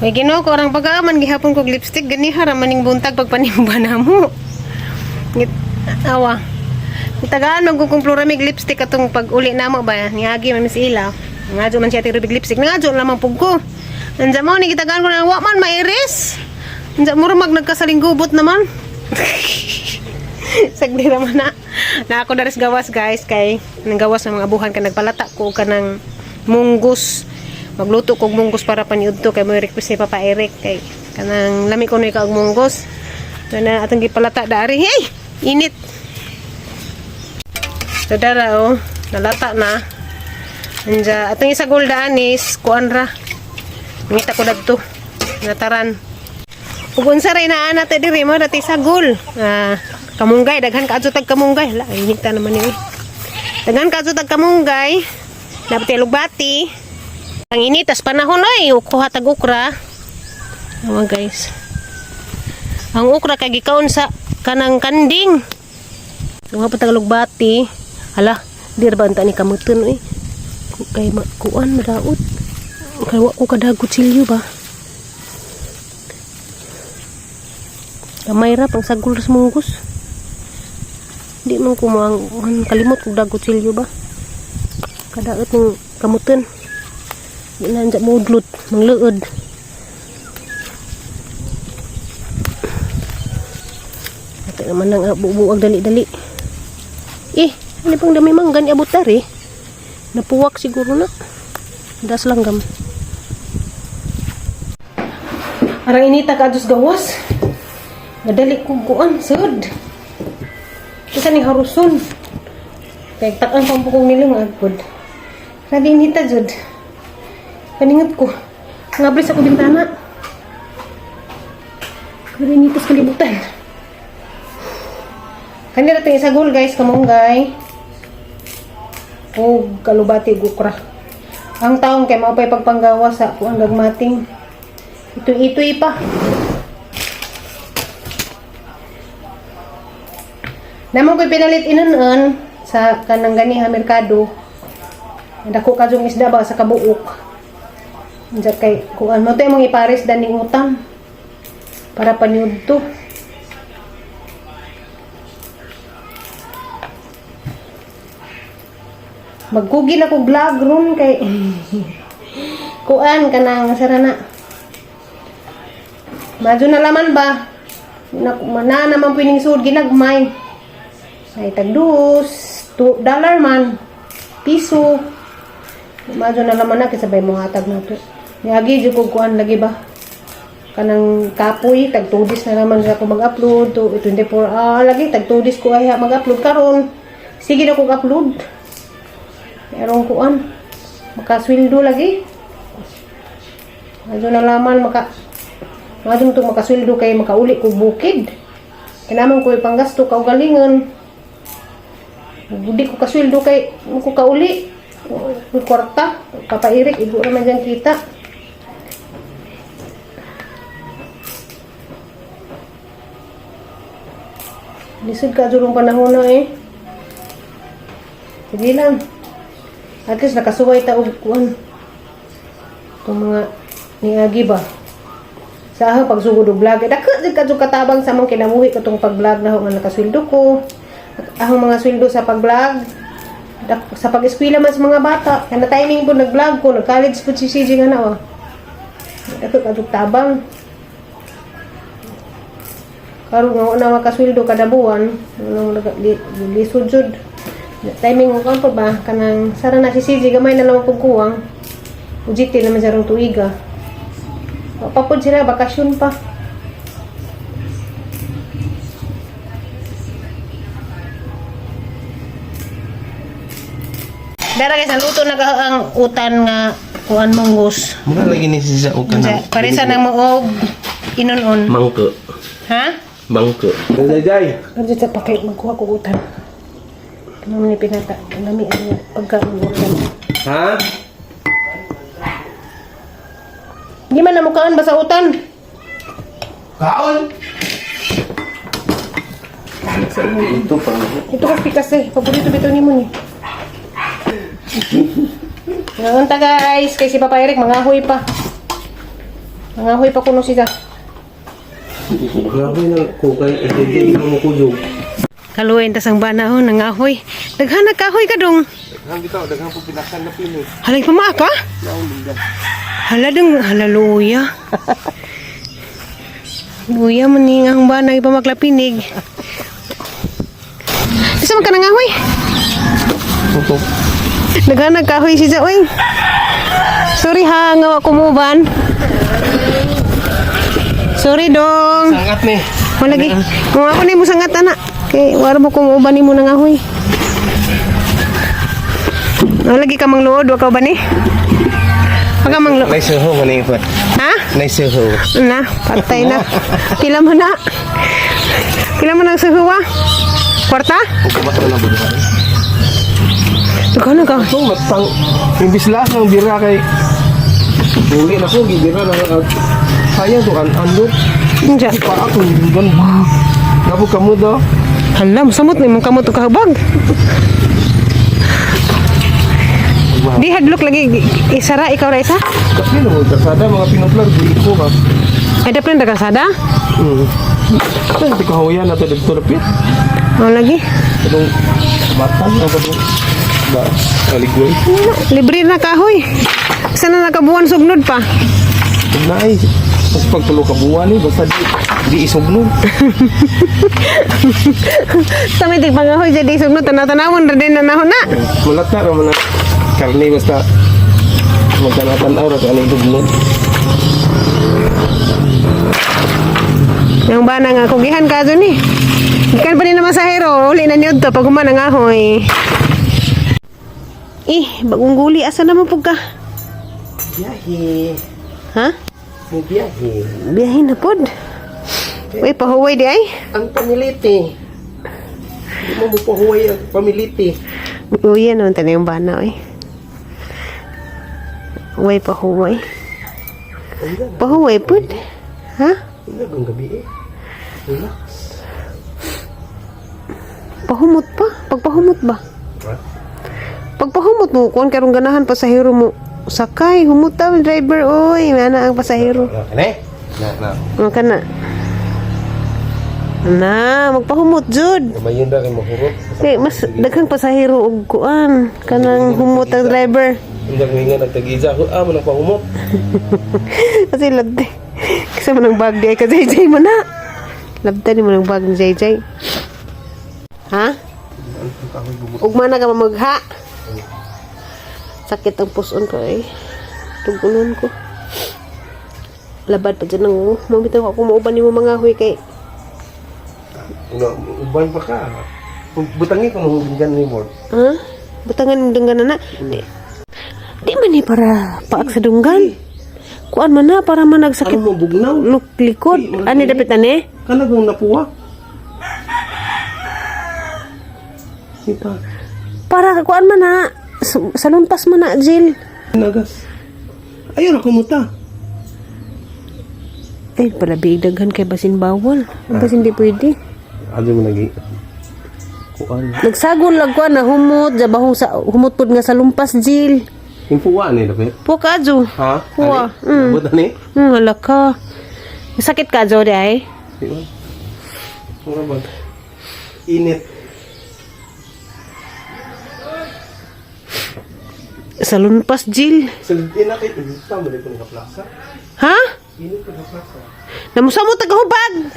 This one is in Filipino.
May ginoo ko orang pag-aaman gihapon kog lipstick gani haraman ning buntag pagpanimba namo. Awa. Tagaan magkukumplura mig lipstick atong pag-uli namo ba niagi man Miss Ila. Ngadyo man siya tirubig lipstick ngadyo lamang pug ko. Anja mo ni gitagaan ko na wa man mairis. Anja mura mag nagkasaling gubot naman. Sagdi naman na. Na ako daris gawas guys kay nang gawas ng mga abuhan ka nagpalata ko kanang munggos. Magluto kog munggos para paniud to kay mo request ni Papa Eric kay kanang lami ko ni kaog munggos. Na atong gipalata dari. Hey, init. So dara oh, nalata na. Anja atong isa goldaan is kuan ra. Ngita ko dadto. Nataran. Ug unsa ray naa nate diri mo dati sagol. Kamunggay daghan kaadto tag kamunggay. Hala, inita naman ni. Daghan kaadto tag kamunggay. Dapat lugbati. Ang initas panahon ay kuha tag ukra. Awa guys. Ang ukra kay gikaon sa kanang kanding. Kuha pa tag lugbati. Hala, dir ba anta ni kamuton oy. Kay kuan madaot. Kay wa ko kadagot silyo ba. Kamay ra pang sagol ras munggos. Di man ko kalimot kog dagot silyo ba. Kadaot ng kamuton. Nandiyan mo udlot, mangluod. Ito naman nang bubuag dali-dali. Ano pang dami manggan abutar eh. Napuwak siguro na. Das langgam. Arang inita ka adus gawas. Madali kong kuan, sud. Kasi ni haruson. Kaya takan pang pukong nilong agpod. Kadi inita jud. Kaningat ko. Ngabris ako bintana. Karinitas kalibutan. Kanina ito yung sagol guys. Kamunggay. O kalubati gukra. Ang taong kay maupay pagpanggawa sa kuang gagmating. Itoy pa. Naman ko'y pinalit inunan sa kanang ganiha merkado. Dako kajong isda ba sa kabuok. Diyan kay kung ano tayo mong ipares daning utang para paniud to. Magkugi na ko vlog ron kay kuan kanang sarana. Madyo na laman ba? Na naman pining sud ginagmay. Ay tagdus $2 man piso. Madyo na laman na kisabay mo hatag na to. Yagi jud ko kuan lagi ba? Kanang kapoy tag 2 days na naman sa ko mag-upload to 24 lagi tag 2 days ko ay mag-upload karon. Sige na ko upload. Pero kuan makasweldo lagi. Madyo na laman madyo to makasweldo kay makauli ko bukid. Kinaman ko ipanggasto ka galingon. Budi ko kasweldo kay ko kauli. Kwarta, Papa Eric, ibu naman dyan kita. Lisod ka durong panahon na eh. Sige lang. At least nakasuway ta og kuan. Itong mga niagi ba. Sa ako pagsugod og vlog. Dako ka jud katabang sa mong kinabuhi ko tong pag-vlog na nga nakasweldo ko. Ahong mga sweldo sa pag-vlog. Sa pag-eskwela man sa mga bata. Kana timing po nag-vlog ko. Nag-college po si CJ nga na oh. Dako ka jud tabang. Karon nga na makasweldo kada buwan, nang lisod jud. Timing mo kan pa ba kanang sara na si CJ gamay na lang pagkuwang. Ujiti naman sa rong tuiga. Papod sila bakasyon pa. Dara guys, naluto na ang utan nga kuan monggos. Mura lagi ni siya o kanang. Parisa nang mo inon-on. Mangko. Ha? Bangko. Jay. Kasi sa pakay magkuha ko utan. Naman ni pinata. Nami ang pagkaon utan. Ha? Hindi man namukaan ba sa utan? Kaon. Ito pa. Ito kasi kasi. Paborito bito ni mo ni. Ngayon ta guys. Kay si Papa Eric mangahoy pa. Nangahoy pa kuno siya. Grabe na ko kay Jay mo kujog. Kaluwain tas ang bana ho, nangahoy. Daghan nagkahoy ka dong. Daghang po pinakan na pino. Halay pa ka? Hala luya. Luya man ni ang bana ipamaklapinig. Isa man ka nangahoy? Opo. Daghan nagkahoy siya, oy. Sorry ha, nga ako muban. Sorry dong. Sangat ni. Malagi. Kung ako ni mo sangat ana. Kay wala mo kung uban nimo nangahoy. Lagi ka mang luod, wa ka ba ni? Pagka mang luod. Nice ho man ni. Ha? Nice ho. Na, patay na. Pila mo na. Pila mo na sa huwa? Kwarta? Kumato na budo. Daghan ka. So matang imbis lahat ng bira kay uli na ko gibira na sayang to andot Diyan. pa ako gan gabo kamo do. Hala, masamot ni mong kamot o kahabag. Di hadlok lagi. Isara, ikaw ra isa? Kasi no kasada mga pinuplar di ko ba. Ay, dapat na kasada? Kasi di ko hawayan na to dito lapit. O lagi. Itong batan na ba do? Ba aligway. Libre na kahoy. Sana nakabuwan sugnod pa. Nay. Mas pagtulo ka buwan ni basta di isugno. Sa may tigpangahoy jadi sugnod tanaw-tanawon ra din na nahon na. Mulat na raman na karne basta magtanatan aura ka ani dugnod. Yang bana nga kugihan ka dun eh. Ikan pa rin naman sa hero. Uli na niyod to pag humana nga hoy. Bagong guli. Asa naman po ka? Biyahe. Ha? May biyahe. Biyahin na pod. Uy, pahuway di ay. Ang pamiliti. Hindi mo mapahuway ang pamiliti. Uy, ano ang tanay yung bana ay. Uy, pahuway. Pahuway pod. Ha? Hindi ang gabi eh. Relax. Pahumot pa? Pagpahumot ba? What? Pagpahumot mo, kung karong ganahan pasahero mo, sakay, humot ta, driver, oy, mana ang pasahero. Kane? Na. Ano ka na? Na, magpahumot, Jud. Mayon na kay mahurot. Eh, mas daghang pasahero og kuan, kanang humot ang driver. Hindi ko hinga nagtagiza ko. Mo nang pahumot. Kasi labte. Kasi mo nang bag di ay ka JJ mo na. Labte ni mo nang bag ni JJ. Ha? Ugma na ka mamagha. Sakit ang puson ko eh. Tugunan ko. Labad pa dyan ng mamitaw ako mauban ni mo mga huy kay. Uban pa ka. Butangi ko nung binggan ni Mord. Ha? Butangan ng dunggan na na. Di man ni para paak sa dunggan. Kuan man na para man nagsakit. Ano mo bugnaw? Likod. Ani dapat ani? Kanagang napuwa. Kita. Para kuan man na. Sa lumpas man na, Jill. Nagas. Ayun ako muta. Ay, pala bigdaghan kay basin bawal. Basin di pwede. Ano mo lagi? Kuan. Nagsagol lang kuan na humot. Jabahong sa humot pod nga sa lumpas, Jill. Impuwa ni dapat. Po ka, Jo. Ha? Puwa. Buta ni? Hala ka. Sakit ka, Jo, di ay? Diba? Mura ba? Init. Sa lumpas, Jill. Sa inakit, sa mo dito ng plaza. Ha? Init ka sa plaza. Namusamot tagahubag.